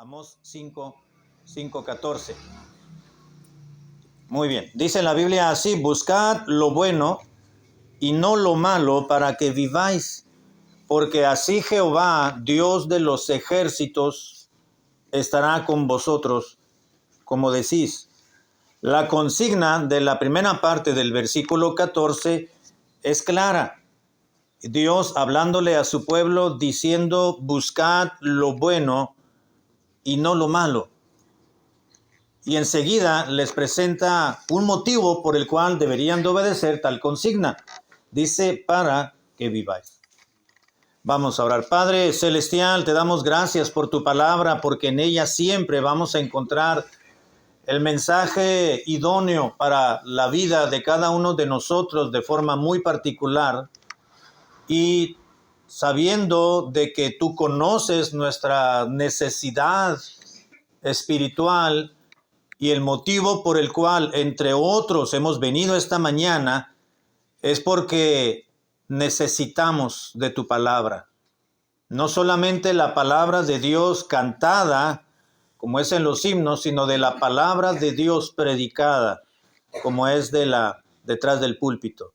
Amós 5:14. Muy bien. Dice la Biblia así: buscad lo bueno y no lo malo para que viváis, porque así Jehová, Dios de los ejércitos, estará con vosotros, como decís. La consigna de la primera parte del versículo 14 es clara. Dios hablándole a su pueblo diciendo: buscad lo bueno y no lo malo. Y enseguida les presenta un motivo por el cual deberían de obedecer tal consigna. Dice: para que viváis. Vamos a orar. Padre celestial, te damos gracias por tu palabra, porque en ella siempre vamos a encontrar el mensaje idóneo para la vida de cada uno de nosotros de forma muy particular. Y sabiendo de que tú conoces nuestra necesidad espiritual y el motivo por el cual, entre otros, hemos venido esta mañana, es porque necesitamos de tu palabra. No solamente la palabra de Dios cantada, como es en los himnos, sino de la palabra de Dios predicada, como es detrás del púlpito.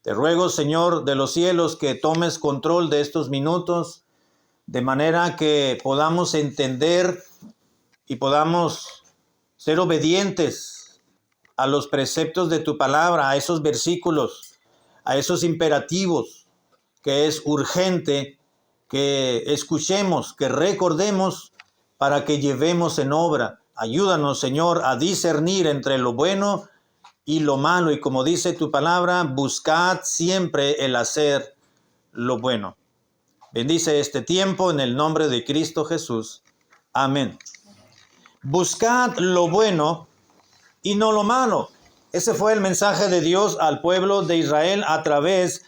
Te ruego, Señor de los cielos, que tomes control de estos minutos, de manera que podamos entender y podamos ser obedientes a los preceptos de tu palabra, a esos versículos, a esos imperativos que es urgente que escuchemos, que recordemos para que llevemos en obra. Ayúdanos, Señor, a discernir entre lo bueno y lo malo. Y como dice tu palabra, buscad siempre el hacer lo bueno. Bendice este tiempo en el nombre de Cristo Jesús. Amén. Buscad lo bueno y no lo malo. Ese fue el mensaje de Dios al pueblo de Israel a través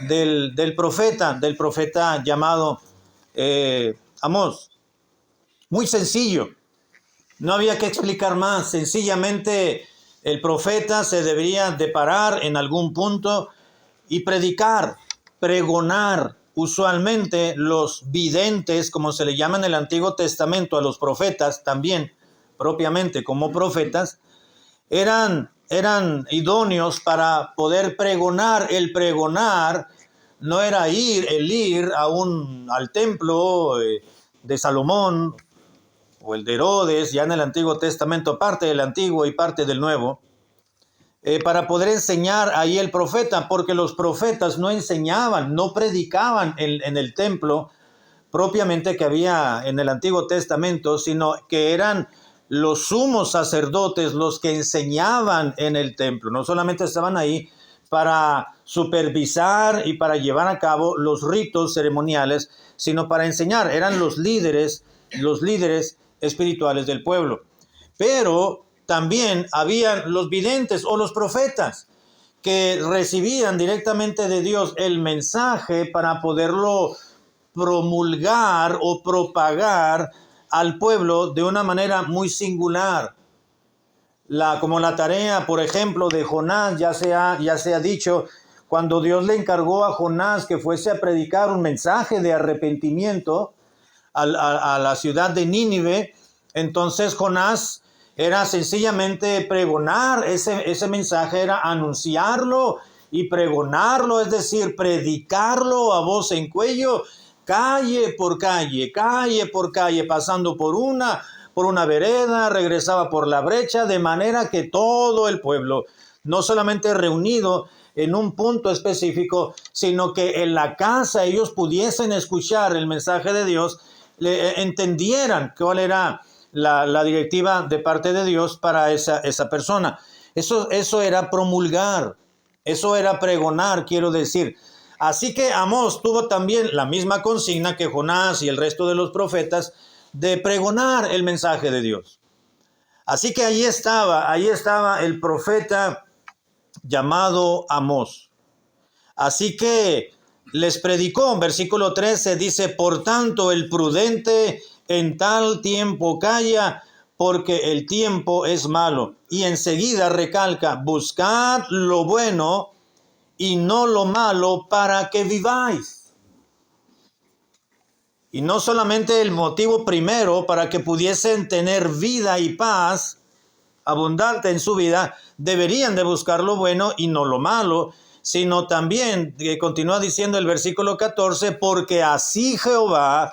del profeta llamado Amós. Muy sencillo. No había que explicar más. Sencillamente el profeta se debería de parar en algún punto y predicar, pregonar. Usualmente los videntes, como se le llama en el Antiguo Testamento a los profetas, también propiamente como profetas, eran idóneos para poder pregonar. El pregonar no era ir al templo de Salomón o el de Herodes, ya en el Antiguo Testamento, parte del Antiguo y parte del Nuevo, para poder enseñar ahí el profeta, porque los profetas no enseñaban, no predicaban en el templo propiamente que había en el Antiguo Testamento, sino que eran los sumos sacerdotes los que enseñaban en el templo. No solamente estaban ahí para supervisar y para llevar a cabo los ritos ceremoniales, sino para enseñar. Eran los líderes espirituales del pueblo. Pero también habían los videntes o los profetas que recibían directamente de Dios el mensaje para poderlo promulgar o propagar al pueblo de una manera muy singular. Como la tarea, por ejemplo, de Jonás, ya se ha dicho, cuando Dios le encargó a Jonás que fuese a predicar un mensaje de arrepentimiento a la ciudad de Nínive, entonces Jonás era sencillamente pregonar ese mensaje, era anunciarlo y pregonarlo, es decir, predicarlo a voz en cuello, calle por calle, pasando por una vereda, regresaba por la brecha, de manera que todo el pueblo, no solamente reunido en un punto específico, sino que en la casa ellos pudiesen escuchar el mensaje de Dios, entendieran cuál era la directiva de parte de Dios para esa persona. Eso era promulgar, eso era pregonar, quiero decir. Así que Amós tuvo también la misma consigna que Jonás y el resto de los profetas de pregonar el mensaje de Dios. Así que ahí estaba el profeta llamado Amós. Así que les predicó. Versículo 13 dice: por tanto el prudente en tal tiempo calla, porque el tiempo es malo. Y enseguida recalca: buscad lo bueno y no lo malo para que viváis. Y no solamente el motivo primero para que pudiesen tener vida y paz abundante en su vida, deberían de buscar lo bueno y no lo malo, sino también, continúa diciendo el versículo 14, porque así Jehová,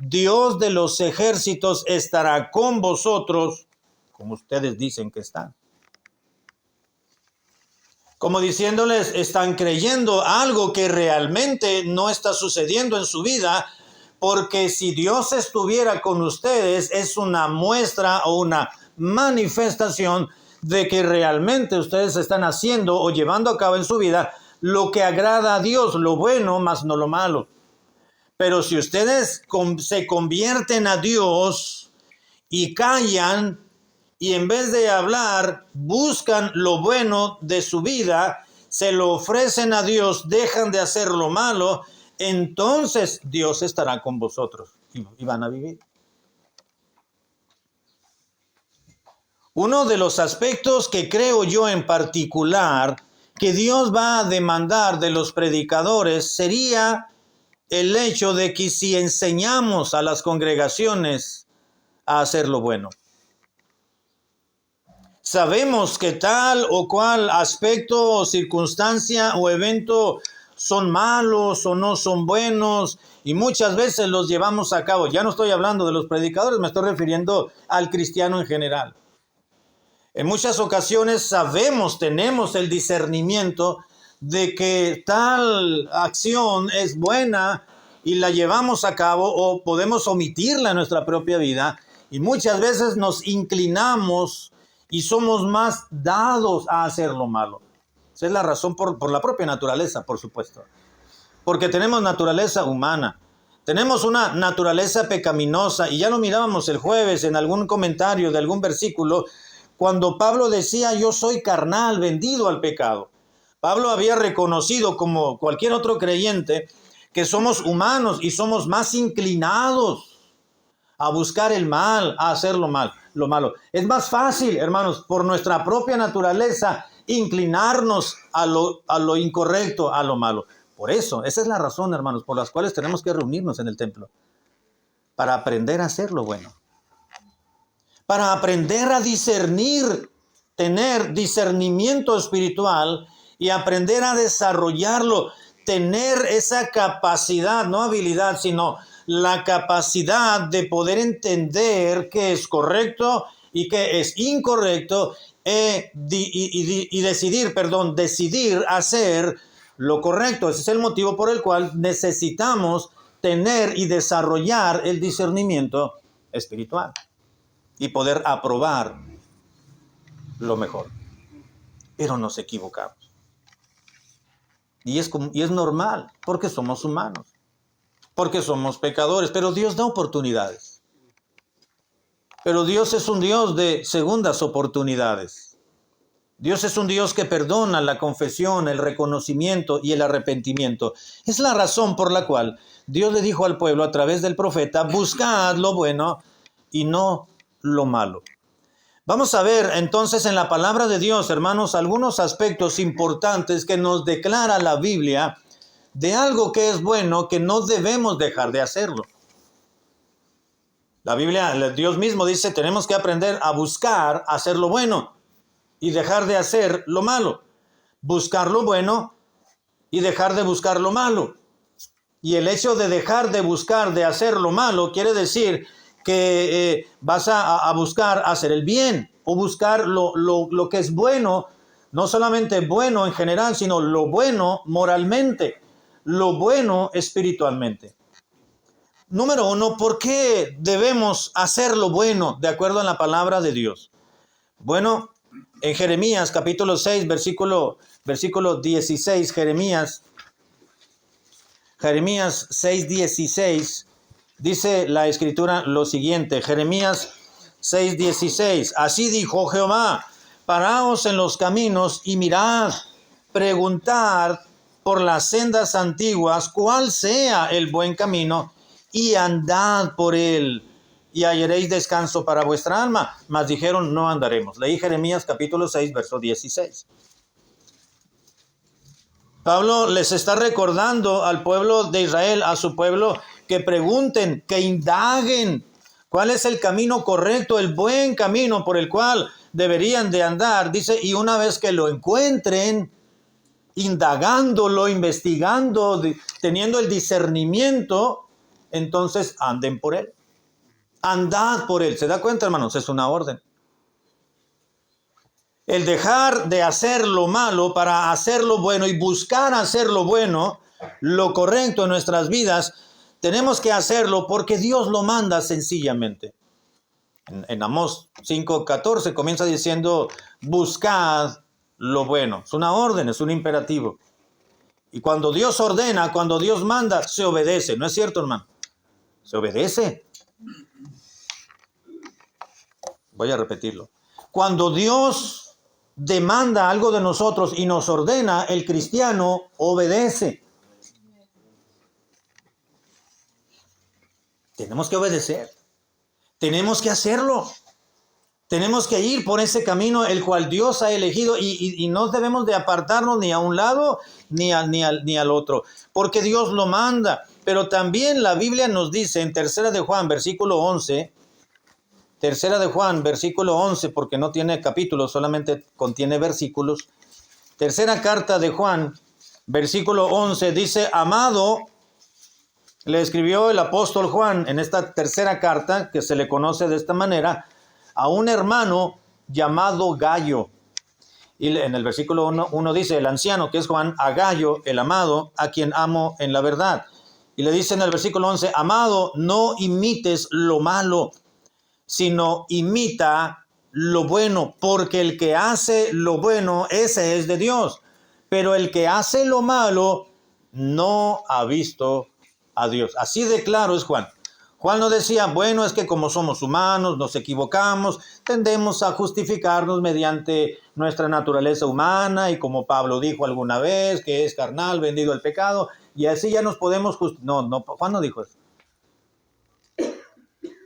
Dios de los ejércitos, estará con vosotros, como ustedes dicen que están. Como diciéndoles, están creyendo algo que realmente no está sucediendo en su vida, porque si Dios estuviera con ustedes, es una muestra o una manifestación de que realmente ustedes están haciendo o llevando a cabo en su vida lo que agrada a Dios, lo bueno, más no lo malo. Pero si ustedes se convierten a Dios y callan, y en vez de hablar, buscan lo bueno de su vida, se lo ofrecen a Dios, dejan de hacer lo malo, entonces Dios estará con vosotros y van a vivir. Uno de los aspectos que creo yo en particular que Dios va a demandar de los predicadores sería el hecho de que si enseñamos a las congregaciones a hacer lo bueno. Sabemos que tal o cual aspecto o circunstancia o evento son malos o no son buenos y muchas veces los llevamos a cabo. Ya no estoy hablando de los predicadores, me estoy refiriendo al cristiano en general. En muchas ocasiones sabemos, tenemos el discernimiento de que tal acción es buena y la llevamos a cabo o podemos omitirla en nuestra propia vida y muchas veces nos inclinamos y somos más dados a hacer lo malo. Esa es la razón por la propia naturaleza, por supuesto. Porque tenemos naturaleza humana. Tenemos una naturaleza pecaminosa y ya lo mirábamos el jueves en algún comentario de algún versículo cuando Pablo decía yo soy carnal, vendido al pecado. Pablo había reconocido como cualquier otro creyente que somos humanos y somos más inclinados a buscar el mal, a hacer lo malo. Es más fácil, hermanos, por nuestra propia naturaleza, inclinarnos a lo incorrecto, a lo malo. Por eso, esa es la razón, hermanos, por las cuales tenemos que reunirnos en el templo. Para aprender a hacer lo bueno. Para aprender a discernir, tener discernimiento espiritual y aprender a desarrollarlo. Tener esa capacidad, no habilidad, sino la capacidad de poder entender qué es correcto y qué es incorrecto y decidir hacer lo correcto. Ese es el motivo por el cual necesitamos tener y desarrollar el discernimiento espiritual y poder aprobar lo mejor. Pero nos equivocamos. Y es normal, porque somos humanos. Porque somos pecadores, pero Dios da oportunidades. Pero Dios es un Dios de segundas oportunidades. Dios es un Dios que perdona la confesión, el reconocimiento y el arrepentimiento. Es la razón por la cual Dios le dijo al pueblo a través del profeta, buscad lo bueno y no lo malo. Vamos a ver entonces en la palabra de Dios, hermanos, algunos aspectos importantes que nos declara la Biblia de algo que es bueno, que no debemos dejar de hacerlo. La Biblia, Dios mismo dice, tenemos que aprender a buscar hacer lo bueno y dejar de hacer lo malo. Buscar lo bueno y dejar de buscar lo malo. Y el hecho de dejar de buscar de hacer lo malo quiere decir que vas a buscar hacer el bien o buscar lo que es bueno, no solamente bueno en general, sino lo bueno moralmente. Lo bueno espiritualmente. Número 1, ¿por qué debemos hacer lo bueno de acuerdo a la palabra de Dios? Bueno, en Jeremías capítulo 6, versículo 16, Jeremías 6, 16, dice la escritura lo siguiente, Jeremías 6, 16, así dijo Jehová, paraos en los caminos y mirad, preguntad por las sendas antiguas, cuál sea el buen camino, y andad por él, y hallaréis descanso para vuestra alma. Mas dijeron, no andaremos. Leí Jeremías capítulo 6, verso 16. Pablo les está recordando al pueblo de Israel, a su pueblo, que pregunten, que indaguen cuál es el camino correcto, el buen camino por el cual deberían de andar. Dice, y una vez que lo encuentren, indagándolo, investigando, teniendo el discernimiento, entonces anden por él. Andad por él. ¿Se da cuenta, hermanos? Es una orden. El dejar de hacer lo malo para hacer lo bueno y buscar hacer lo bueno, lo correcto en nuestras vidas, tenemos que hacerlo porque Dios lo manda sencillamente. En Amós 5:14 comienza diciendo, buscad lo bueno. Es una orden, es un imperativo. Y cuando Dios ordena, cuando Dios manda, se obedece. ¿No es cierto, hermano? Se obedece. Voy a repetirlo. Cuando Dios demanda algo de nosotros y nos ordena, el cristiano obedece. Tenemos que obedecer. Tenemos que hacerlo. Tenemos que ir por ese camino el cual Dios ha elegido y no debemos de apartarnos ni a un lado ni al otro, porque Dios lo manda. Pero también la Biblia nos dice en 3 de Juan, versículo 11, 3 de Juan, versículo 11, porque no tiene capítulos, solamente contiene versículos. Tercera carta de Juan, versículo 11, dice, amado, le escribió el apóstol Juan en esta tercera carta, que se le conoce de esta manera, a un hermano llamado Gayo. Y en el versículo 1 dice, el anciano, que es Juan, a Gayo, el amado, a quien amo en la verdad. Y le dice en el versículo 11, amado, no imites lo malo, sino imita lo bueno, porque el que hace lo bueno, ese es de Dios. Pero el que hace lo malo, no ha visto a Dios. Así de claro es Juan. Juan no decía, bueno, es que como somos humanos, nos equivocamos, tendemos a justificarnos mediante nuestra naturaleza humana, y como Pablo dijo alguna vez, que es carnal, vendido al pecado, y así ya nos podemos justificar. No, Juan no dijo eso.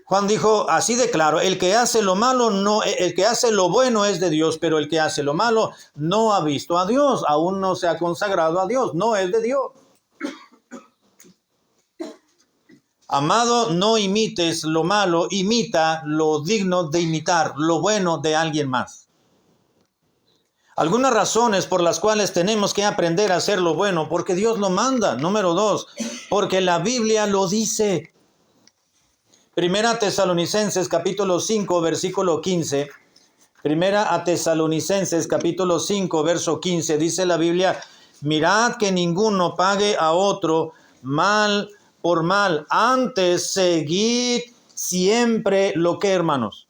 Juan dijo así de claro, el que hace lo malo, no, el que hace lo bueno es de Dios, pero el que hace lo malo no ha visto a Dios, aún no se ha consagrado a Dios, no es de Dios. Amado, no imites lo malo, imita lo digno de imitar, lo bueno de alguien más. Algunas razones por las cuales tenemos que aprender a hacer lo bueno, porque Dios lo manda. Número 2, porque la Biblia lo dice. Primera a Tesalonicenses capítulo 5, versículo 15. Primera a Tesalonicenses capítulo 5, verso 15. Dice la Biblia, mirad que ninguno pague a otro mal por mal. Antes seguid siempre lo que, hermanos,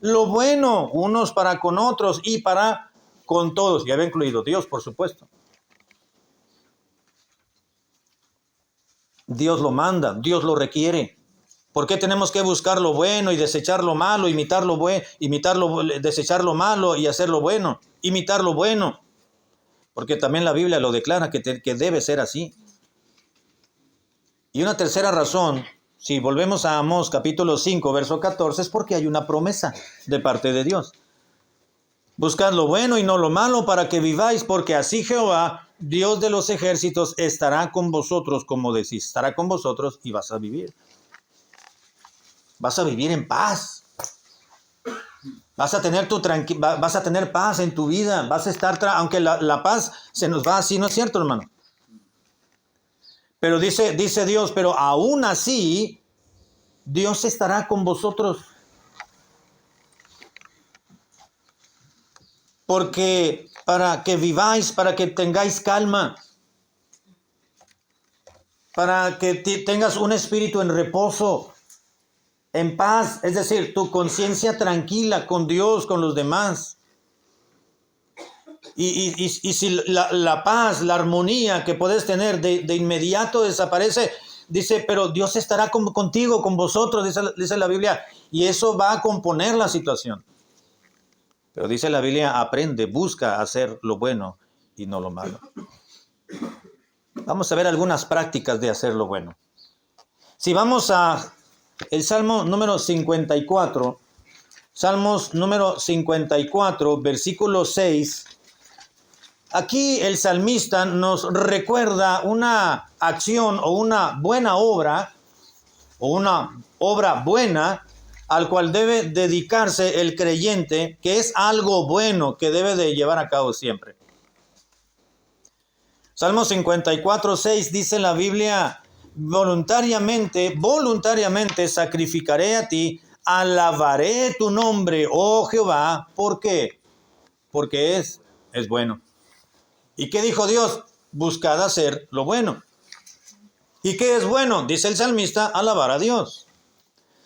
lo bueno, unos para con otros y para con todos. Ya había incluido Dios, por supuesto. Dios lo manda, Dios lo requiere. ¿Por qué tenemos que buscar lo bueno y desechar lo malo, desechar lo malo y hacer lo bueno, imitar lo bueno? Porque también la Biblia lo declara que debe ser así. Y una tercera razón, si volvemos a Amós capítulo 5, verso 14, es porque hay una promesa de parte de Dios. Buscad lo bueno y no lo malo para que viváis, porque así Jehová, Dios de los ejércitos, estará con vosotros, como decís, estará con vosotros y vas a vivir. Vas a vivir en paz. Vas a tener paz en tu vida. Vas a estar, aunque la paz se nos va así, ¿no es cierto, hermano? Pero dice Dios, pero aún así, Dios estará con vosotros. Porque para que viváis, para que tengáis calma, para que tengas un espíritu en reposo, en paz, es decir, tu conciencia tranquila con Dios, con los demás. Y si la paz, la armonía que puedes tener de inmediato desaparece, dice, pero Dios estará contigo, con vosotros, dice la Biblia, y eso va a componer la situación. Pero dice la Biblia, aprende, busca hacer lo bueno y no lo malo. Vamos a ver algunas prácticas de hacer lo bueno. Si vamos a el Salmo número 54, Salmos número 54, versículo 6, aquí el salmista nos recuerda una acción o una buena obra o una obra buena al cual debe dedicarse el creyente, que es algo bueno que debe de llevar a cabo siempre. Salmo 54:6 dice la Biblia: voluntariamente sacrificaré a ti, alabaré tu nombre, oh Jehová. ¿Por qué? Porque es bueno. ¿Y qué dijo Dios? Buscad hacer lo bueno. ¿Y qué es bueno? Dice el salmista: alabar a Dios.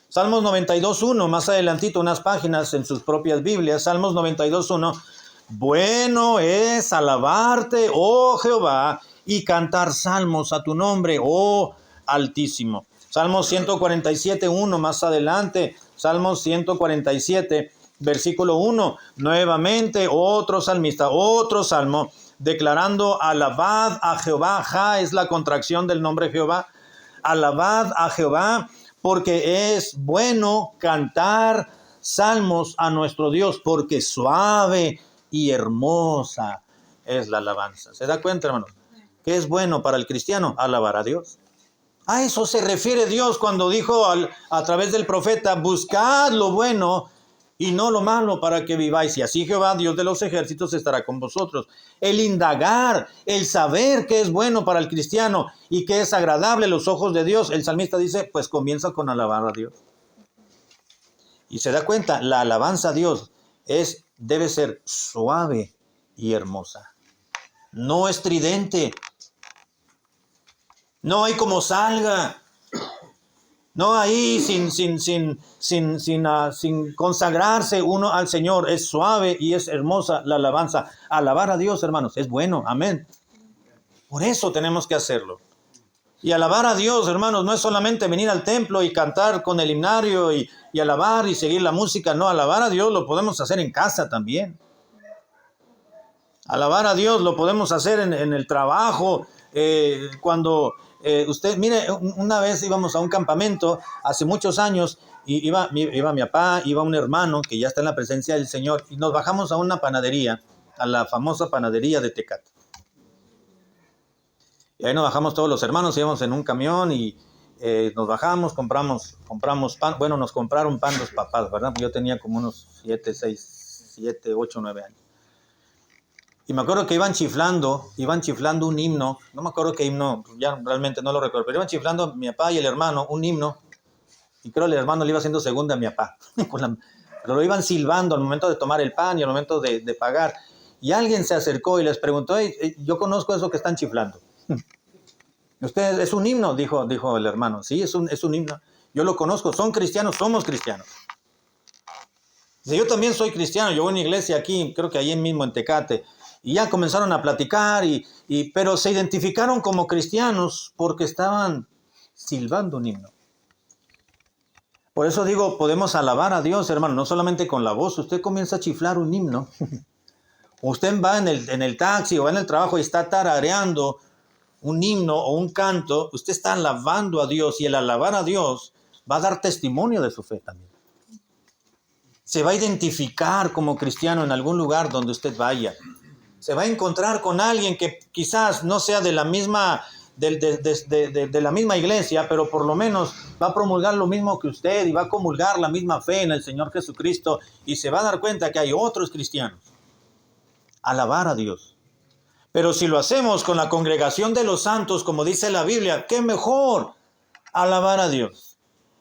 Salmos 92:1, más adelantito, unas páginas en sus propias Biblias. Salmos 92:1. Bueno es alabarte, oh Jehová, y cantar salmos a tu nombre, oh Altísimo. Salmos 147:1, más adelante. Salmos 147, versículo 1. Nuevamente otro salmista, otro salmo, declarando: alabad a Jehová. Ja es la contracción del nombre Jehová. Alabad a Jehová, porque es bueno cantar salmos a nuestro Dios, porque suave y hermosa es la alabanza. ¿Se da cuenta, hermano? ¿Qué es bueno para el cristiano? Alabar a Dios. A eso se refiere Dios cuando dijo a través del profeta: buscad lo bueno y no lo malo, para que viváis. Y así Jehová, Dios de los ejércitos, estará con vosotros. El indagar, el saber qué es bueno para el cristiano y qué es agradable a los ojos de Dios. El salmista dice: pues comienza con alabar a Dios. Y se da cuenta, la alabanza a Dios debe ser suave y hermosa. No estridente. No hay como salga. No ahí sin consagrarse uno al Señor. Es suave y es hermosa la alabanza. Alabar a Dios, hermanos, es bueno. Amén. Por eso tenemos que hacerlo. Y alabar a Dios, hermanos, no es solamente venir al templo y cantar con el himnario y alabar y seguir la música. No, alabar a Dios lo podemos hacer en casa también. Alabar a Dios lo podemos hacer en el trabajo, cuando usted, mire, una vez íbamos a un campamento hace muchos años, y iba mi papá, iba un hermano que ya está en la presencia del Señor, y nos bajamos a una panadería, a la famosa panadería de Tecate. Y ahí nos bajamos todos los hermanos, íbamos en un camión y nos bajamos, compramos pan. Bueno, nos compraron pan los papás, ¿verdad? Yo tenía como unos 7, 8, 9 años. Y me acuerdo que iban chiflando un himno. No me acuerdo qué himno, ya realmente no lo recuerdo, pero iban chiflando mi papá y el hermano un himno. Y creo que el hermano le iba haciendo segunda a mi papá. Pero lo iban silbando al momento de tomar el pan y al momento de pagar. Y alguien se acercó y les preguntó: hey, yo conozco eso que están chiflando. ¿Usted es un himno? Dijo el hermano. Sí, es un himno. Yo lo conozco. ¿Son cristianos? Somos cristianos. Dice: yo también soy cristiano. Yo voy a una iglesia aquí, creo que ahí mismo en Tecate. Y ya comenzaron a platicar, pero se identificaron como cristianos porque estaban silbando un himno. Por eso digo, podemos alabar a Dios, hermano, no solamente con la voz. Usted comienza a chiflar un himno. Usted va en el taxi o en el trabajo y está tarareando un himno o un canto. Usted está alabando a Dios, y el alabar a Dios va a dar testimonio de su fe también. Se va a identificar como cristiano en algún lugar donde usted vaya. Se va a encontrar con alguien que quizás no sea de la misma iglesia, pero por lo menos va a promulgar lo mismo que usted y va a comulgar la misma fe en el Señor Jesucristo, y se va a dar cuenta que hay otros cristianos. Alabar a Dios. Pero si lo hacemos con la congregación de los santos, como dice la Biblia, ¡qué mejor! Alabar a Dios.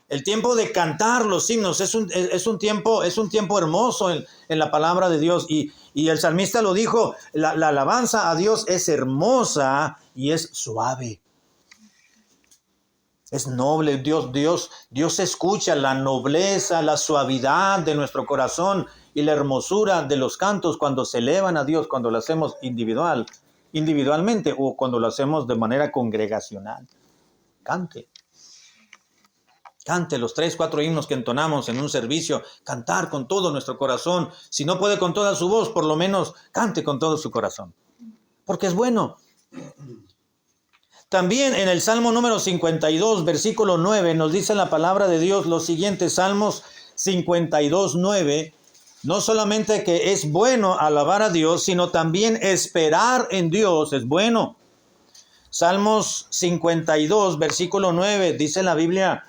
El tiempo de cantar los himnos es un tiempo hermoso en la palabra de Dios. Y el salmista lo dijo: la alabanza a Dios es hermosa y es suave. Es noble. Dios escucha la nobleza, la suavidad de nuestro corazón y la hermosura de los cantos cuando se elevan a Dios, cuando lo hacemos individualmente o cuando lo hacemos de manera congregacional. Cante los 3, 4 himnos que entonamos en un servicio. Cantar con todo nuestro corazón. Si no puede con toda su voz, por lo menos cante con todo su corazón. Porque es bueno. También en el Salmo número 52, versículo 9, nos dice la palabra de Dios los siguientes. Salmos 52, 9. No solamente que es bueno alabar a Dios, sino también esperar en Dios es bueno. Salmos 52, versículo 9, dice la Biblia: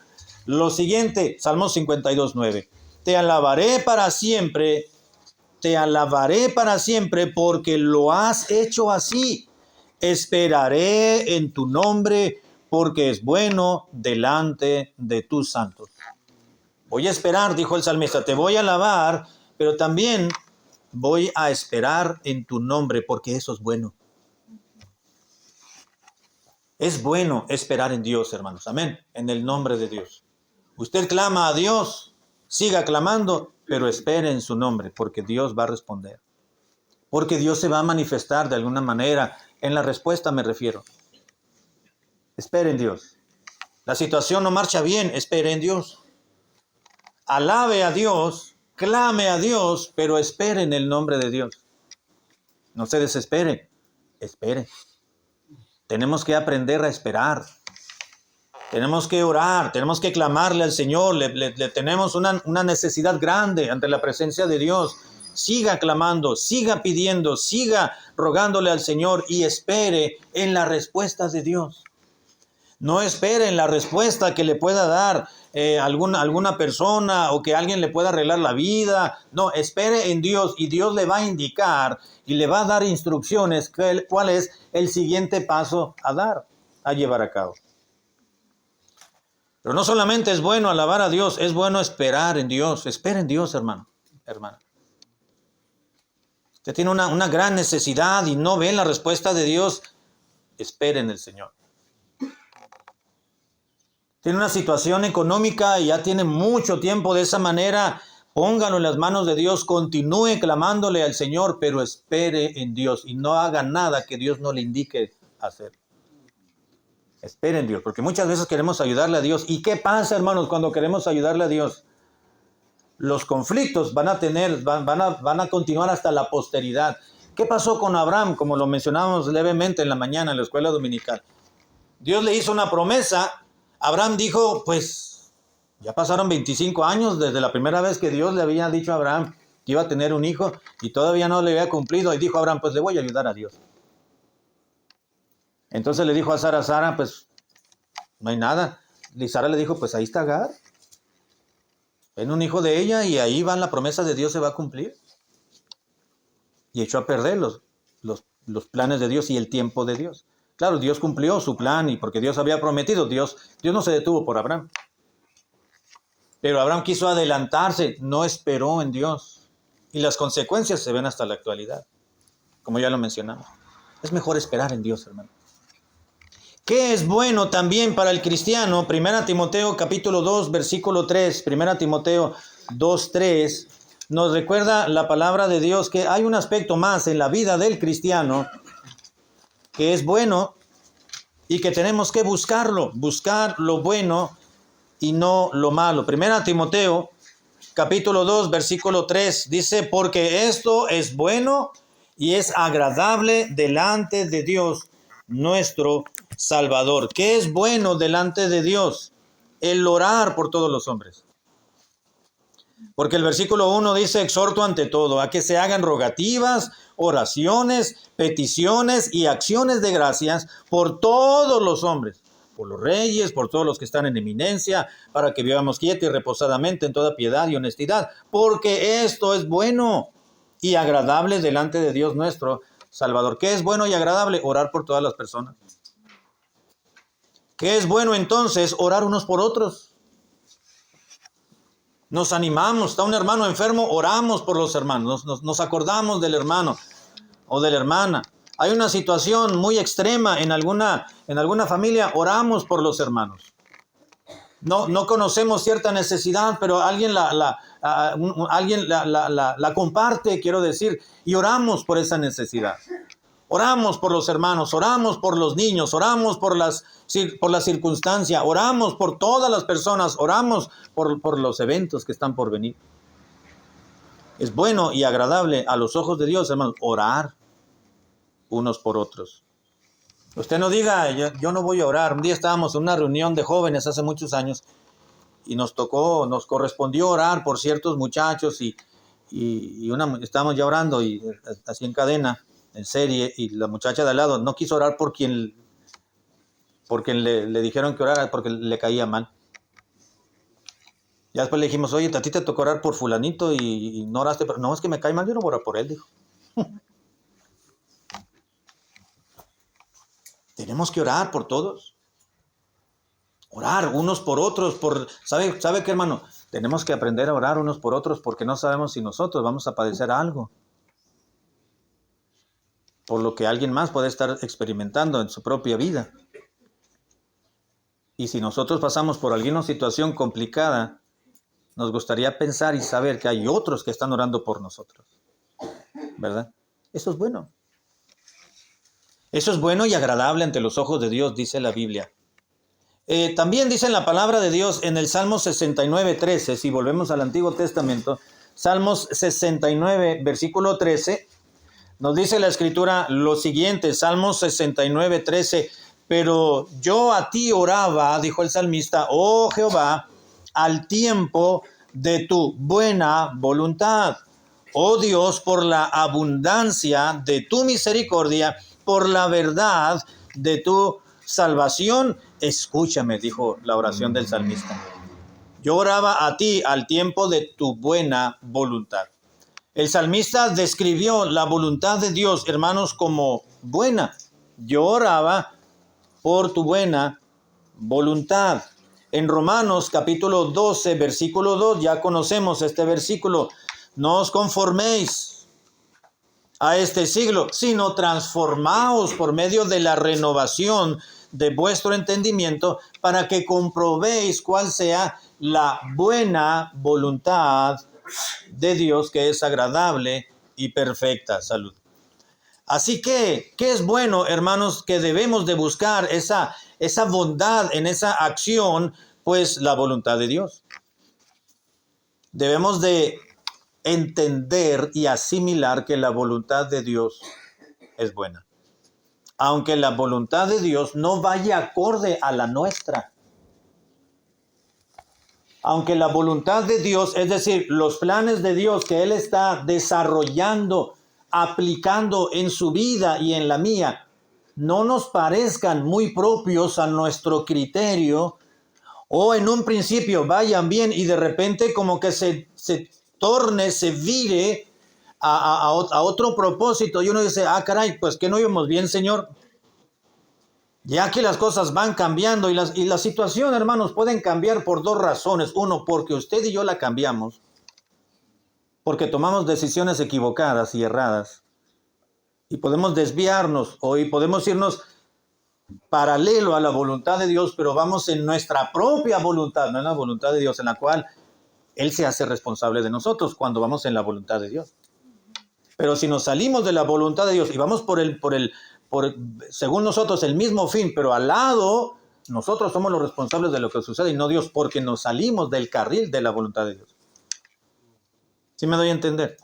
lo siguiente, Salmo 52:9. Te alabaré para siempre porque lo has hecho así. Esperaré en tu nombre porque es bueno delante de tus santos. Voy a esperar, dijo el salmista, te voy a alabar, pero también voy a esperar en tu nombre porque eso es bueno. Es bueno esperar en Dios, hermanos. Amén. En el nombre de Dios. Usted clama a Dios, siga clamando, pero espere en su nombre, porque Dios va a responder. Porque Dios se va a manifestar de alguna manera. En la respuesta me refiero. Espere en Dios. La situación no marcha bien, espere en Dios. Alabe a Dios, clame a Dios, pero espere en el nombre de Dios. No se desespere, espere. Tenemos que aprender a esperar. Tenemos que orar, tenemos que clamarle al Señor, le tenemos una necesidad grande ante la presencia de Dios. Siga clamando, siga pidiendo, siga rogándole al Señor y espere en las respuestas de Dios. No espere en la respuesta que le pueda dar alguna persona o que alguien le pueda arreglar la vida. No, espere en Dios y Dios le va a indicar y le va a dar instrucciones cuál es el siguiente paso a dar, a llevar a cabo. Pero no solamente es bueno alabar a Dios, es bueno esperar en Dios. Espera en Dios, hermano, hermana. Usted tiene una gran necesidad y no ve la respuesta de Dios, espere en el Señor. Tiene una situación económica y ya tiene mucho tiempo de esa manera, póngalo en las manos de Dios, continúe clamándole al Señor, pero espere en Dios y no haga nada que Dios no le indique hacer. Espere en Dios, porque muchas veces queremos ayudarle a Dios. ¿Y qué pasa, hermanos, cuando queremos ayudarle a Dios? Los conflictos van a continuar hasta la posteridad. ¿Qué pasó con Abraham? Como lo mencionábamos levemente en la mañana en la escuela dominical. Dios le hizo una promesa. Abraham dijo, pues, ya pasaron 25 años desde la primera vez que Dios le había dicho a Abraham que iba a tener un hijo y todavía no le había cumplido. Y dijo Abraham, pues le voy a ayudar a Dios. Entonces le dijo a Sara, pues, no hay nada. Y Sara le dijo, pues ahí está Agar. Ven un hijo de ella y ahí va la promesa de Dios, se va a cumplir. Y echó a perder los planes de Dios y el tiempo de Dios. Claro, Dios cumplió su plan y porque Dios había prometido, Dios no se detuvo por Abraham. Pero Abraham quiso adelantarse, no esperó en Dios. Y las consecuencias se ven hasta la actualidad, como ya lo mencionamos. Es mejor esperar en Dios, hermano. ¿Qué es bueno también para el cristiano? 1 Timoteo capítulo 2, versículo 3. 1 Timoteo 2, 3. Nos recuerda la palabra de Dios que hay un aspecto más en la vida del cristiano que es bueno y que tenemos que buscarlo. Buscar lo bueno y no lo malo. 1 Timoteo capítulo 2, versículo 3 dice, porque esto es bueno y es agradable delante de Dios nuestro Salvador. ¿Qué es bueno delante de Dios? El orar por todos los hombres. Porque el versículo 1 dice, exhorto ante todo a que se hagan rogativas, oraciones, peticiones y acciones de gracias por todos los hombres, por los reyes, por todos los que están en eminencia, para que vivamos quietos y reposadamente en toda piedad y honestidad, porque esto es bueno y agradable delante de Dios nuestro Salvador. ¿Qué es bueno y agradable? Orar por todas las personas. ¿Qué es bueno entonces? Orar unos por otros. Nos animamos, está un hermano enfermo, oramos por los hermanos, nos acordamos del hermano o de la hermana. Hay una situación muy extrema en alguna familia, oramos por los hermanos. No conocemos cierta necesidad, pero alguien la comparte, quiero decir, y oramos por esa necesidad. Oramos por los hermanos, oramos por los niños, oramos por la circunstancia, oramos por todas las personas, oramos por los eventos que están por venir. Es bueno y agradable a los ojos de Dios, hermanos, orar unos por otros. Usted no diga, yo no voy a orar. Un día estábamos en una reunión de jóvenes hace muchos años y nos correspondió orar por ciertos muchachos y estábamos ya orando y así en cadena, en serie, y la muchacha de al lado no quiso orar porque le dijeron que orara porque le caía mal. Ya después le dijimos, oye, a ti te tocó orar por fulanito y no oraste. No, es que me cae mal, yo no voy a orar por él, dijo. Tenemos que orar por todos. Orar unos por otros. ¿Sabe qué, hermano? Tenemos que aprender a orar unos por otros porque no sabemos si nosotros vamos a padecer algo. Por lo que alguien más puede estar experimentando en su propia vida. Y si nosotros pasamos por alguna situación complicada, nos gustaría pensar y saber que hay otros que están orando por nosotros. ¿Verdad? Eso es bueno. Eso es bueno y agradable ante los ojos de Dios, dice la Biblia. También dice en la palabra de Dios en el Salmo 69:13, si volvemos al Antiguo Testamento, Salmos 69, versículo 13, nos dice la Escritura lo siguiente, Salmos 69:13, pero yo a ti oraba, dijo el salmista, oh Jehová, al tiempo de tu buena voluntad. Oh Dios, por la abundancia de tu misericordia, por la verdad de tu salvación, escúchame, dijo la oración del salmista. Yo oraba a ti al tiempo de tu buena voluntad. El salmista describió la voluntad de Dios, hermanos, como buena. Yo oraba por tu buena voluntad. En Romanos capítulo 12, versículo 2, ya conocemos este versículo. No os conforméis a este siglo, sino transformaos por medio de la renovación de vuestro entendimiento para que comprobéis cuál sea la buena voluntad de Dios, que es agradable y perfecta. Salud. Así que, ¿qué es bueno, hermanos? Que debemos de buscar esa bondad en esa acción, pues la voluntad de Dios. Debemos de entender y asimilar que la voluntad de Dios es buena. Aunque la voluntad de Dios no vaya acorde a la nuestra. Aunque la voluntad de Dios, es decir, los planes de Dios que Él está desarrollando, aplicando en su vida y en la mía, no nos parezcan muy propios a nuestro criterio, o en un principio vayan bien y de repente como que se torne, se vire a otro propósito, y uno dice, caray, pues que no íbamos bien, Señor. Ya que las cosas van cambiando y la situación, hermanos, pueden cambiar por dos razones. Uno, porque usted y yo la cambiamos, porque tomamos decisiones equivocadas y erradas, y podemos desviarnos y podemos irnos paralelo a la voluntad de Dios, pero vamos en nuestra propia voluntad, no en la voluntad de Dios, en la cual Él se hace responsable de nosotros cuando vamos en la voluntad de Dios. Pero si nos salimos de la voluntad de Dios y vamos según nosotros, el mismo fin, pero al lado, nosotros somos los responsables de lo que sucede y no Dios, porque nos salimos del carril de la voluntad de Dios. ¿Sí me doy a entender?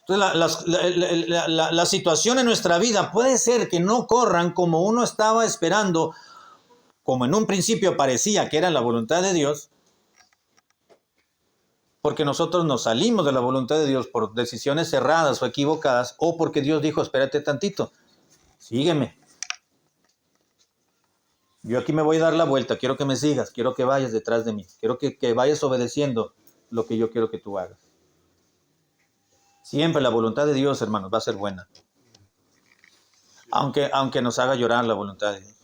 Entonces, la situación en nuestra vida puede ser que no corran como uno estaba esperando, como en un principio parecía que era la voluntad de Dios, porque nosotros nos salimos de la voluntad de Dios por decisiones erradas o equivocadas, o porque Dios dijo, espérate tantito, sígueme. Yo aquí me voy a dar la vuelta, quiero que me sigas, quiero que vayas detrás de mí, quiero que vayas obedeciendo lo que yo quiero que tú hagas. Siempre la voluntad de Dios, hermanos, va a ser buena. Aunque nos haga llorar la voluntad de Dios.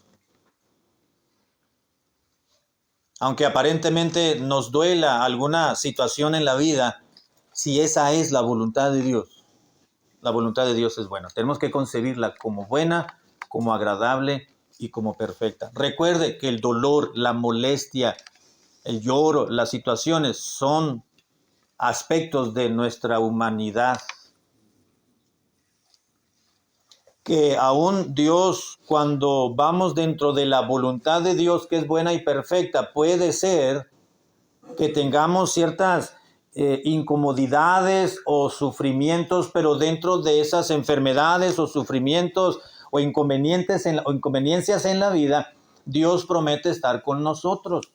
Aunque aparentemente nos duela alguna situación en la vida, si esa es la voluntad de Dios, la voluntad de Dios es buena. Tenemos que concebirla como buena, como agradable y como perfecta. Recuerde que el dolor, la molestia, el lloro, las situaciones son aspectos de nuestra humanidad. Que aún Dios, cuando vamos dentro de la voluntad de Dios, que es buena y perfecta, puede ser que tengamos ciertas incomodidades o sufrimientos, pero dentro de esas enfermedades o sufrimientos o inconveniencias en la vida, Dios promete estar con nosotros.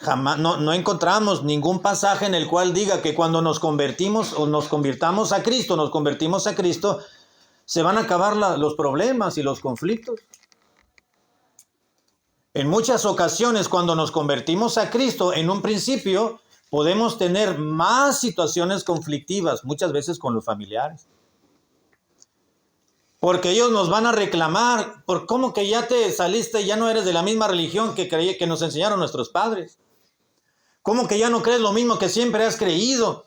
Jamás, no encontramos ningún pasaje en el cual diga que cuando nos convertimos o nos convirtamos a Cristo, se van a acabar los problemas y los conflictos. En muchas ocasiones, cuando nos convertimos a Cristo, en un principio podemos tener más situaciones conflictivas, muchas veces con los familiares. Porque ellos nos van a reclamar por cómo que ya te saliste, ya no eres de la misma religión que nos enseñaron nuestros padres. ¿Cómo que ya no crees lo mismo que siempre has creído?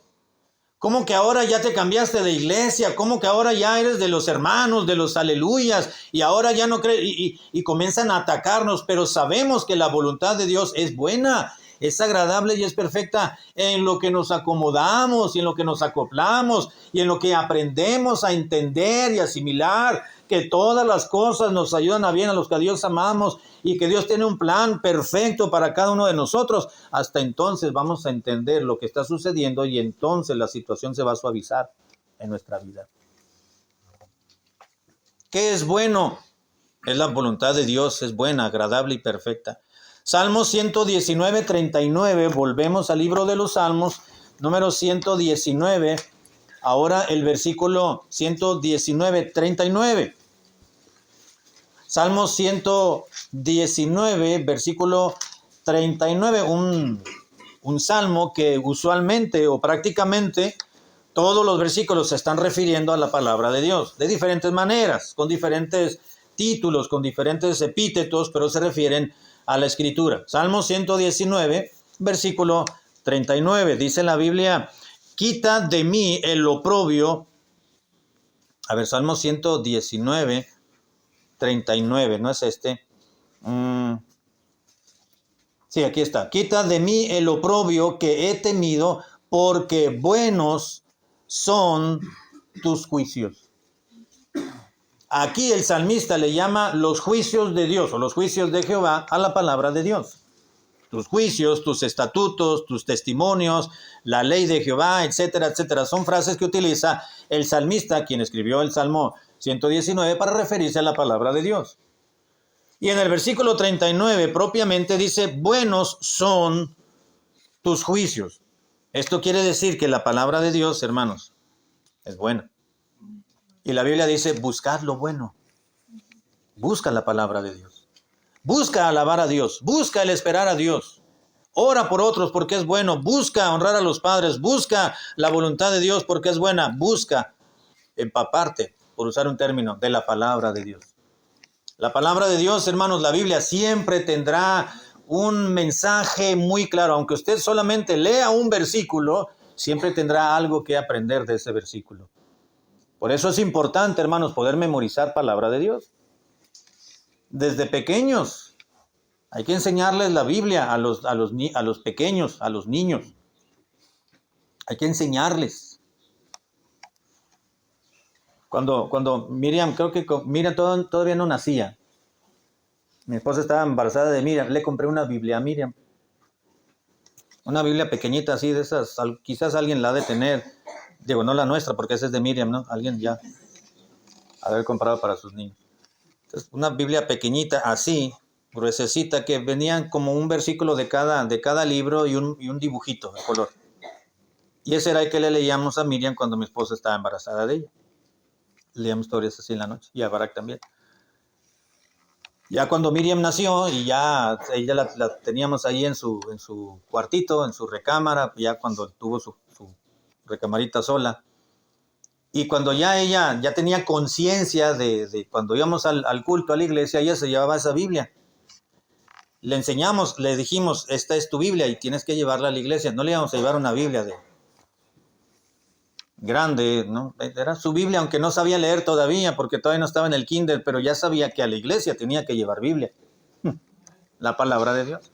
¿Cómo que ahora ya te cambiaste de iglesia? ¿Cómo que ahora ya eres de los hermanos, de los aleluyas? Y ahora ya no crees. Y comienzan a atacarnos, pero sabemos que la voluntad de Dios es buena, es agradable y es perfecta en lo que nos acomodamos y en lo que nos acoplamos y en lo que aprendemos a entender y asimilar que todas las cosas nos ayudan a bien a los que a Dios amamos y que Dios tiene un plan perfecto para cada uno de nosotros. Hasta entonces vamos a entender lo que está sucediendo y entonces la situación se va a suavizar en nuestra vida. ¿Qué es bueno? Es la voluntad de Dios, es buena, agradable y perfecta. Salmo 119, 39, volvemos al libro de los Salmos, número 119, ahora el versículo 119, 39. Salmo 119, versículo 39, un salmo que usualmente o prácticamente todos los versículos se están refiriendo a la palabra de Dios, de diferentes maneras, con diferentes títulos, con diferentes epítetos, pero se refieren a la Escritura. Salmo 119, versículo 39, dice la Biblia, quita de mí el oprobio. A ver, Salmo 119, 39, ¿no es este? Sí, aquí está. Quita de mí el oprobio que he temido, porque buenos son tus juicios. Aquí el salmista le llama los juicios de Dios o los juicios de Jehová a la palabra de Dios. Tus juicios, tus estatutos, tus testimonios, la ley de Jehová, etcétera, etcétera. Son frases que utiliza el salmista, quien escribió el Salmo 119, para referirse a la palabra de Dios. Y en el versículo 39 propiamente dice, buenos son tus juicios. Esto quiere decir que la palabra de Dios, hermanos, es buena. Y la Biblia dice, buscad lo bueno. Busca la palabra de Dios. Busca alabar a Dios. Busca el esperar a Dios. Ora por otros porque es bueno. Busca honrar a los padres. Busca la voluntad de Dios porque es buena. Busca empaparte, por usar un término, de la palabra de Dios. La palabra de Dios, hermanos, la Biblia siempre tendrá un mensaje muy claro. Aunque usted solamente lea un versículo, siempre tendrá algo que aprender de ese versículo. Por eso es importante, hermanos, poder memorizar palabra de Dios. Desde pequeños hay que enseñarles la Biblia a los pequeños, a los niños. Hay que enseñarles. Cuando Miriam, creo que Miriam todavía no nacía. Mi esposa estaba embarazada de Miriam. Le compré una Biblia a Miriam. Una Biblia pequeñita así de esas. Quizás alguien la ha de tener. Digo, no la nuestra, porque esa es de Miriam, ¿no? Alguien ya haber comprado para sus niños. Entonces, una Biblia pequeñita, así, gruesecita, que venían como un versículo de cada libro y un dibujito de color. Y ese era el que le leíamos a Miriam cuando mi esposa estaba embarazada de ella. Leíamos historias así en la noche, y a Barak también. Ya cuando Miriam nació, y ya ella la teníamos ahí en su cuartito, en su recámara, ya cuando tuvo su recamarita sola. Y cuando ya ella ya tenía conciencia de cuando íbamos al culto, a la iglesia, ella se llevaba esa Biblia. Le enseñamos, le dijimos, esta es tu Biblia y tienes que llevarla a la iglesia. No le íbamos a llevar una Biblia de grande, ¿no? Era su Biblia, aunque no sabía leer todavía, porque todavía no estaba en el kinder, pero ya sabía que a la iglesia tenía que llevar Biblia. La palabra de Dios.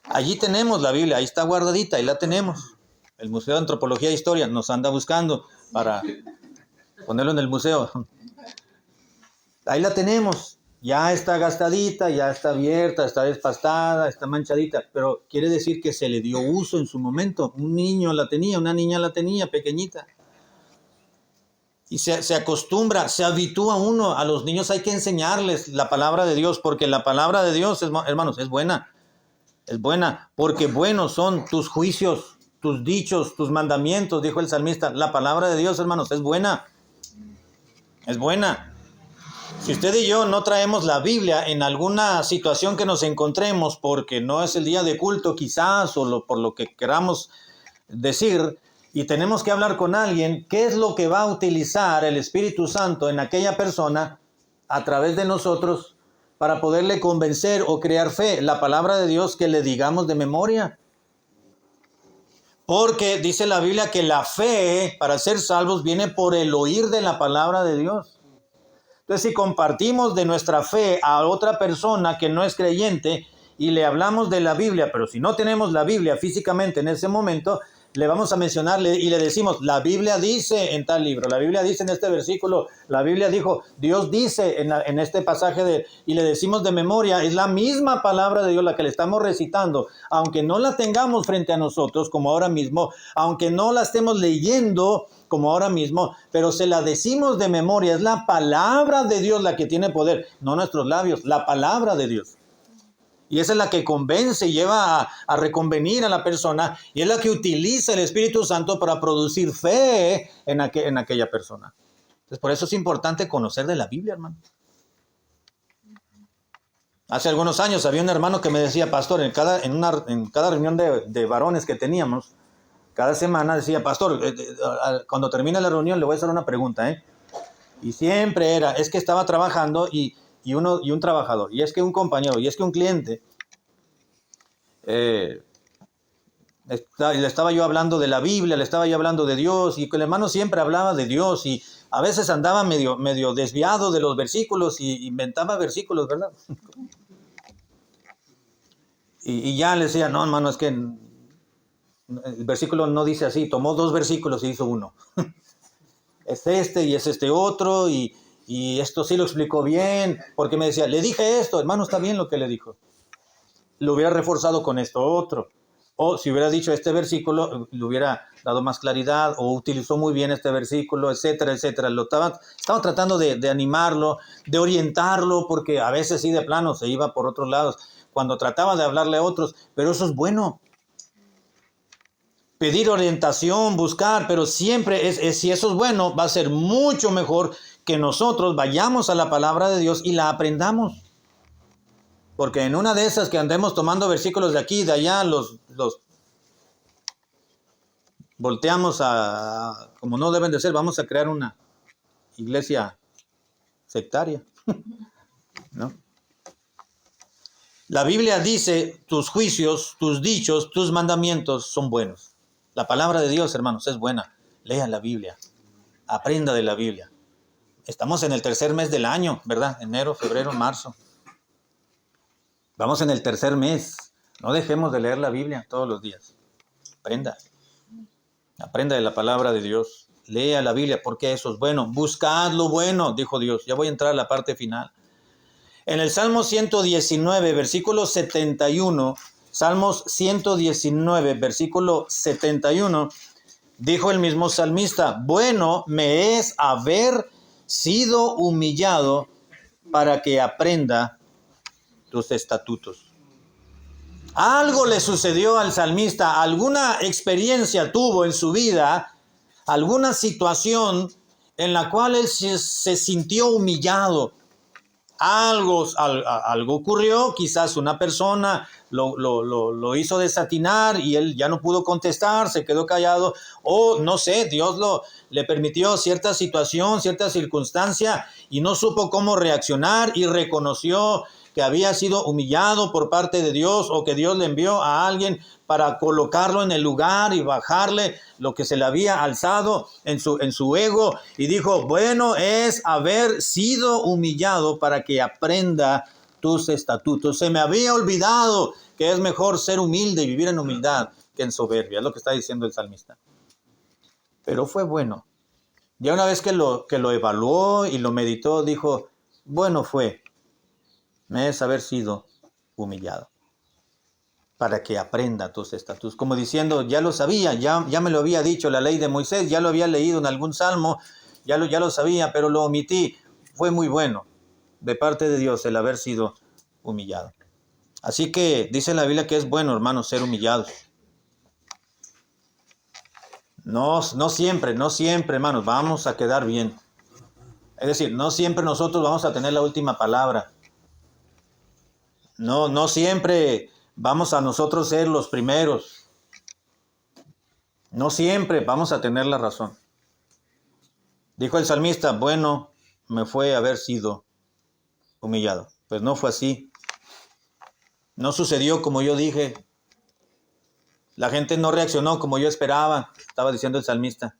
Allí tenemos la Biblia, ahí está guardadita, ahí la tenemos. El Museo de Antropología e Historia nos anda buscando para ponerlo en el museo. Ahí la tenemos. Ya está gastadita, ya está abierta, está despastada, está manchadita. Pero quiere decir que se le dio uso en su momento. Un niño la tenía, una niña la tenía, pequeñita. Y se acostumbra, se habitúa uno. A los niños hay que enseñarles la palabra de Dios, porque la palabra de Dios, hermanos, es buena. Es buena, porque buenos son tus juicios, tus dichos, tus mandamientos, dijo el salmista. La palabra de Dios, hermanos, es buena. Es buena. Si usted y yo no traemos la Biblia en alguna situación que nos encontremos, porque no es el día de culto quizás, por lo que queramos decir, y tenemos que hablar con alguien, ¿qué es lo que va a utilizar el Espíritu Santo en aquella persona a través de nosotros para poderle convencer o crear fe? La palabra de Dios que le digamos de memoria. Porque dice la Biblia que la fe para ser salvos viene por el oír de la palabra de Dios. Entonces, si compartimos de nuestra fe a otra persona que no es creyente y le hablamos de la Biblia, pero si no tenemos la Biblia físicamente en ese momento, le vamos a mencionarle y le decimos, la Biblia dice en tal libro, la Biblia dice en este versículo, la Biblia dijo, Dios dice en este pasaje, y le decimos de memoria, es la misma palabra de Dios la que le estamos recitando, aunque no la tengamos frente a nosotros como ahora mismo, aunque no la estemos leyendo como ahora mismo, pero se la decimos de memoria, es la palabra de Dios la que tiene poder, no nuestros labios, la palabra de Dios. Y esa es la que convence y lleva a reconvenir a la persona, y es la que utiliza el Espíritu Santo para producir fe en aquella persona. Entonces, por eso es importante conocer de la Biblia, hermano. Hace algunos años había un hermano que me decía, pastor, en cada reunión de varones que teníamos, cada semana decía, pastor, cuando termine la reunión le voy a hacer una pregunta, Y siempre es que estaba trabajando y un trabajador, y es que un compañero, y es que un cliente, le estaba yo hablando de la Biblia, le estaba yo hablando de Dios, y el hermano siempre hablaba de Dios, y a veces andaba medio desviado de los versículos, y inventaba versículos, ¿verdad? Y ya le decía, no, hermano, es que el versículo no dice así, tomó 2 versículos y hizo uno. Es este y es este otro, y esto sí lo explicó bien, porque me decía, le dije esto, hermano, está bien lo que le dijo. Lo hubiera reforzado con esto otro. O si hubiera dicho este versículo, le hubiera dado más claridad, o utilizó muy bien este versículo, etcétera, etcétera. Estaba tratando de animarlo, de orientarlo, porque a veces sí de plano se iba por otros lados, cuando trataba de hablarle a otros, pero eso es bueno. Pedir orientación, buscar, pero siempre si eso es bueno, va a ser mucho mejor que nosotros vayamos a la palabra de Dios y la aprendamos. Porque en una de esas que andemos tomando versículos de aquí y de allá, los volteamos como no deben de ser, vamos a crear una iglesia sectaria, ¿no? La Biblia dice, tus juicios, tus dichos, tus mandamientos son buenos. La palabra de Dios, hermanos, es buena. Lean la Biblia, aprenda de la Biblia. Estamos en el tercer mes del año, ¿verdad? Enero, febrero, marzo. Vamos en el tercer mes. No dejemos de leer la Biblia todos los días. Aprenda. Aprenda de la palabra de Dios. Lea la Biblia porque eso es bueno. Buscad lo bueno, dijo Dios. Ya voy a entrar a la parte final. En el Salmo 119, versículo 71, Salmos 119, versículo 71, dijo el mismo salmista, bueno me es haber sido humillado para que aprenda tus estatutos. Algo le sucedió al salmista, alguna experiencia tuvo en su vida, alguna situación en la cual él se sintió humillado. Algo ocurrió, quizás una persona lo hizo desatinar y él ya no pudo contestar, se quedó callado, o no sé, Dios le permitió cierta situación, cierta circunstancia y no supo cómo reaccionar y reconoció que había sido humillado por parte de Dios o que Dios le envió a alguien para colocarlo en el lugar y bajarle lo que se le había alzado en su ego, y dijo, bueno es haber sido humillado para que aprenda tus estatutos. Se me había olvidado que es mejor ser humilde y vivir en humildad que en soberbia, es lo que está diciendo el salmista. Pero fue bueno. Ya una vez que lo evaluó y lo meditó, dijo, bueno fue, me es haber sido humillado para que aprenda tus estatutos. Como diciendo, ya lo sabía, ya me lo había dicho la ley de Moisés, ya lo había leído en algún salmo, ya lo sabía, pero lo omití. Fue muy bueno de parte de Dios el haber sido humillado. Así que dice la Biblia que es bueno, hermanos, ser humillados. No siempre, hermanos, vamos a quedar bien. Es decir, no siempre nosotros vamos a tener la última palabra. No siempre vamos a nosotros ser los primeros. No siempre vamos a tener la razón. Dijo el salmista, bueno, me fue haber sido humillado. Pues no fue así. No sucedió como yo dije. La gente no reaccionó como yo esperaba, estaba diciendo el salmista.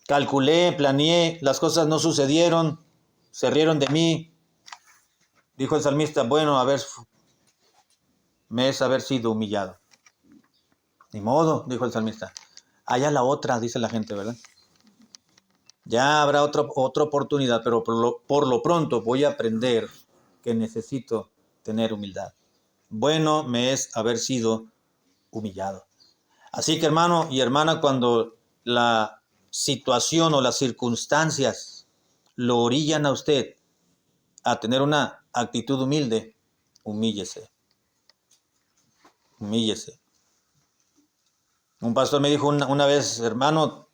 Calculé, planeé, las cosas no sucedieron, se rieron de mí. Dijo el salmista, bueno, me es haber sido humillado. Ni modo, dijo el salmista. Allá la otra, dice la gente, ¿verdad? Ya habrá otra oportunidad, pero por lo pronto voy a aprender que necesito tener humildad. Bueno me es haber sido humillado. Así que, hermano y hermana, cuando la situación o las circunstancias lo orillan a usted a tener una actitud humilde, humíllese. Humíllese. Un pastor me dijo una vez, hermano,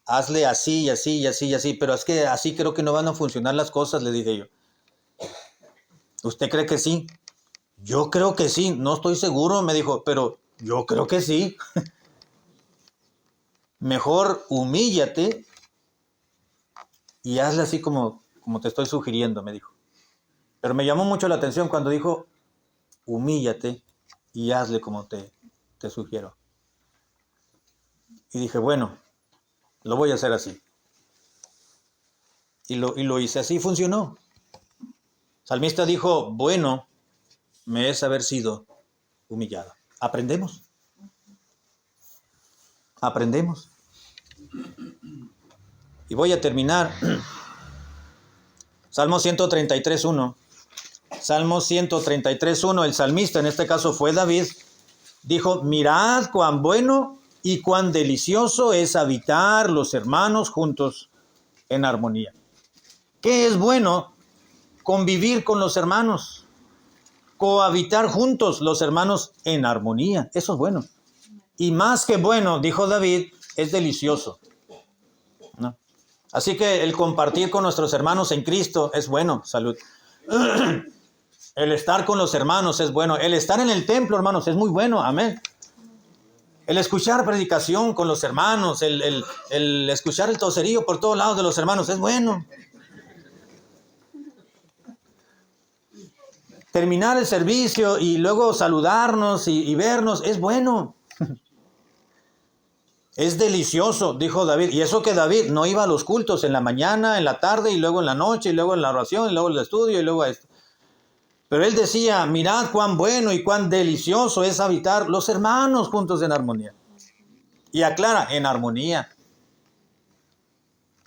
hazle así y así y así y así, pero es que así creo que no van a funcionar las cosas, le dije yo. ¿Usted cree que sí? Yo creo que sí, no estoy seguro, me dijo, pero yo creo que sí. Mejor humíllate y hazle así como te estoy sugiriendo, me dijo. Pero me llamó mucho la atención cuando dijo, humíllate y hazle como te sugiero. Y dije, bueno, lo voy a hacer así. Y lo hice así, funcionó. Salmista dijo, bueno, me es haber sido humillado. ¿Aprendemos? Aprendemos. Y voy a terminar. Salmo 133.1. Salmo 133.1. El salmista, en este caso fue David, dijo, mirad cuán bueno y cuán delicioso es habitar los hermanos juntos en armonía. ¿Qué es bueno? Convivir con los hermanos. Cohabitar juntos los hermanos en armonía. Eso es bueno. Y más que bueno, dijo David, es delicioso, ¿no? Así que el compartir con nuestros hermanos en Cristo es bueno. Salud. El estar con los hermanos es bueno. El estar en el templo, hermanos, es muy bueno. Amén. El escuchar predicación con los hermanos, el escuchar el tocerío por todos lados de los hermanos es bueno. Terminar el servicio y luego saludarnos y vernos es bueno. Es delicioso, dijo David. Y eso que David no iba a los cultos en la mañana, en la tarde y luego en la noche y luego en la oración y luego en el estudio y luego esto. Pero él decía, mirad cuán bueno y cuán delicioso es habitar los hermanos juntos en armonía. Y aclara, en armonía.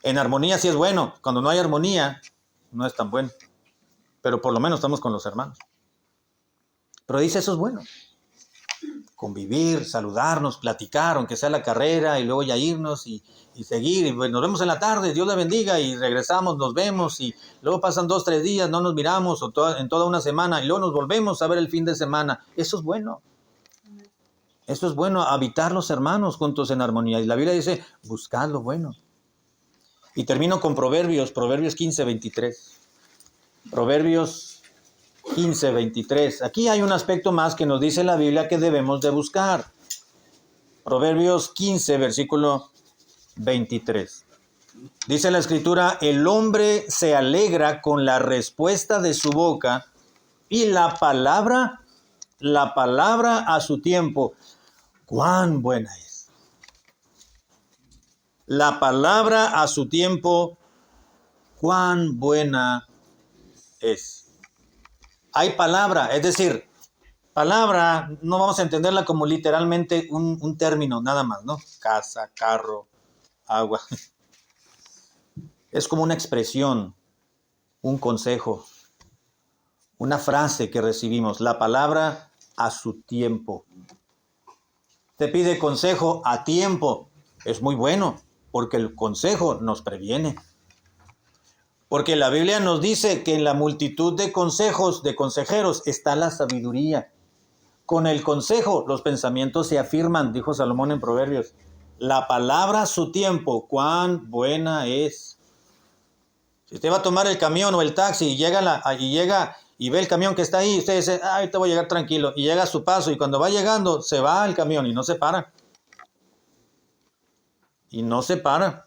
En armonía sí es bueno. Cuando no hay armonía, no es tan bueno. Pero por lo menos estamos con los hermanos. Pero dice, eso es bueno. Convivir, saludarnos, platicar, aunque sea la carrera, y luego ya irnos y seguir. Y pues nos vemos en la tarde, Dios le bendiga, y regresamos, nos vemos, y luego pasan 2, 3 días, no nos miramos, en toda una semana, y luego nos volvemos a ver el fin de semana. Eso es bueno. Eso es bueno, habitar los hermanos juntos en armonía. Y la Biblia dice, buscad lo bueno. Y termino con Proverbios 15:23. Proverbios 15:23. Aquí hay un aspecto más que nos dice la Biblia que debemos de buscar. Proverbios 15, versículo 23. Dice la Escritura, el hombre se alegra con la respuesta de su boca y la palabra a su tiempo. ¡Cuán buena es! La palabra a su tiempo, ¡cuán buena es! Hay palabra, es decir, palabra, no vamos a entenderla como literalmente un término, nada más, ¿no? Casa, carro, agua. Es como una expresión, un consejo, una frase que recibimos, la palabra a su tiempo. Te pide consejo a tiempo, es muy bueno, porque el consejo nos previene. Porque la Biblia nos dice que en la multitud de consejos, de consejeros, está la sabiduría. Con el consejo los pensamientos se afirman, dijo Salomón en Proverbios. La palabra a su tiempo, cuán buena es. Si usted va a tomar el camión o el taxi y llega y ve el camión que está ahí, usted dice, ay, te voy a llegar tranquilo. Y llega a su paso y cuando va llegando, se va el camión y no se para. Y no se para.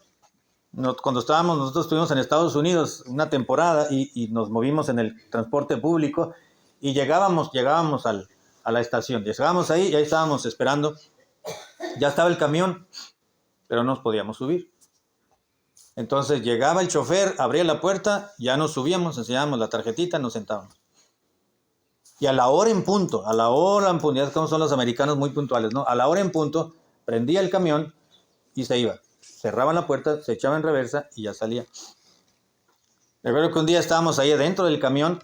Cuando nosotros estuvimos en Estados Unidos una temporada y nos movimos en el transporte público y llegábamos a la estación. Llegábamos ahí y ahí estábamos esperando. Ya estaba el camión, pero no nos podíamos subir. Entonces llegaba el chofer, abría la puerta, ya nos subíamos, enseñábamos la tarjetita, nos sentábamos. Y a la hora en punto, ya como son los americanos muy puntuales, ¿no? A la hora en punto, prendía el camión y se iba. Cerraban la puerta, se echaba en reversa y ya salía. Recuerdo que un día estábamos ahí adentro del camión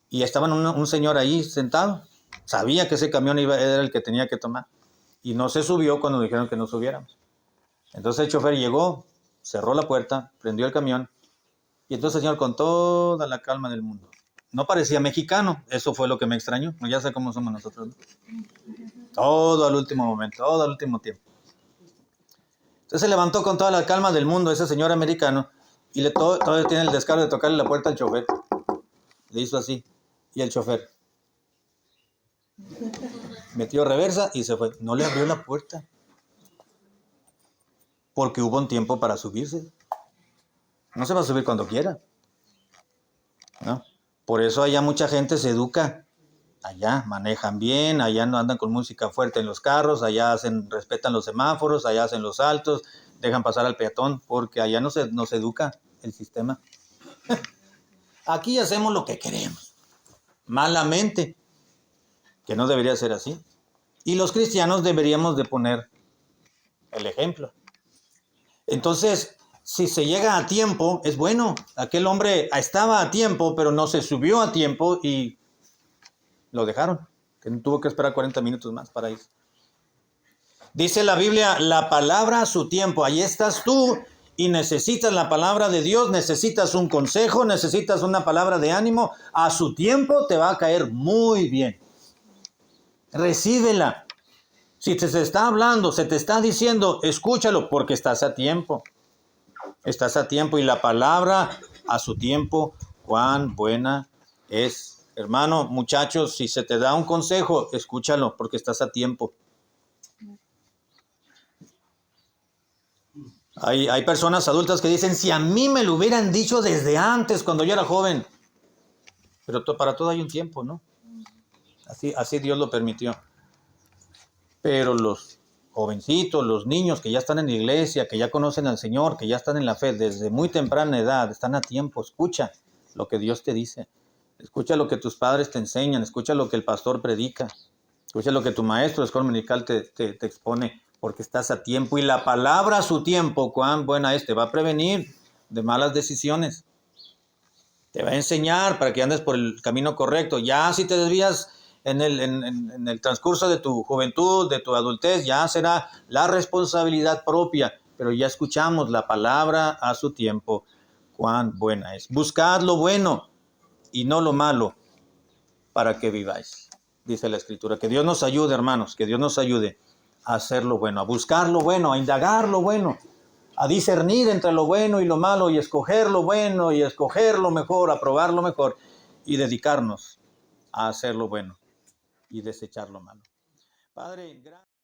y estaba un señor ahí sentado. Sabía que ese camión era el que tenía que tomar. Y no se subió cuando dijeron que no subiéramos. Entonces el chofer llegó, cerró la puerta, prendió el camión y entonces el señor con toda la calma del mundo. No parecía mexicano, eso fue lo que me extrañó. Ya sé cómo somos nosotros, ¿no? Todo al último momento, todo al último tiempo. Entonces se levantó con toda la calma del mundo ese señor americano y todavía tiene el descaro de tocarle la puerta al chofer. Le hizo así. Y el chofer metió reversa y se fue. No le abrió la puerta. Porque hubo un tiempo para subirse. No se va a subir cuando quiera, ¿no? Por eso allá mucha gente se educa. Allá manejan bien, allá no andan con música fuerte en los carros, allá respetan los semáforos, allá hacen los saltos, dejan pasar al peatón, porque allá no se educa el sistema. Aquí hacemos lo que queremos, malamente, que no debería ser así. Y los cristianos deberíamos de poner el ejemplo. Entonces, si se llega a tiempo, es bueno. Aquel hombre estaba a tiempo, pero no se subió a tiempo y lo dejaron. Tuvo que esperar 40 minutos más para ir. Dice la Biblia, la palabra a su tiempo. Ahí estás tú y necesitas la palabra de Dios, necesitas un consejo, necesitas una palabra de ánimo. A su tiempo te va a caer muy bien. Recíbela. Si se está hablando, se te está diciendo, escúchalo porque estás a tiempo. Estás a tiempo y la palabra a su tiempo, cuán buena es. Hermano, muchachos, si se te da un consejo, escúchalo porque estás a tiempo. Hay personas adultas que dicen, si a mí me lo hubieran dicho desde antes, cuando yo era joven. Pero para todo hay un tiempo, ¿no? Así Dios lo permitió. Pero los jovencitos, los niños que ya están en la iglesia, que ya conocen al Señor, que ya están en la fe desde muy temprana edad, están a tiempo. Escucha lo que Dios te dice. Escucha lo que tus padres te enseñan. Escucha lo que el pastor predica. Escucha lo que tu maestro de escuela dominical te expone, porque estás a tiempo. Y la palabra a su tiempo, cuán buena es, te va a prevenir de malas decisiones. Te va a enseñar para que andes por el camino correcto. Ya si te desvías en el transcurso de tu juventud, de tu adultez, ya será la responsabilidad propia. Pero ya escuchamos la palabra a su tiempo, cuán buena es. Buscad lo bueno y no lo malo para que viváis, dice la Escritura. Que Dios nos ayude, hermanos, que Dios nos ayude a hacer lo bueno, a buscar lo bueno, a indagar lo bueno, a discernir entre lo bueno y lo malo y escoger lo bueno y escoger lo mejor, a probar lo mejor y dedicarnos a hacer lo bueno y desechar lo malo. Padre, gracias.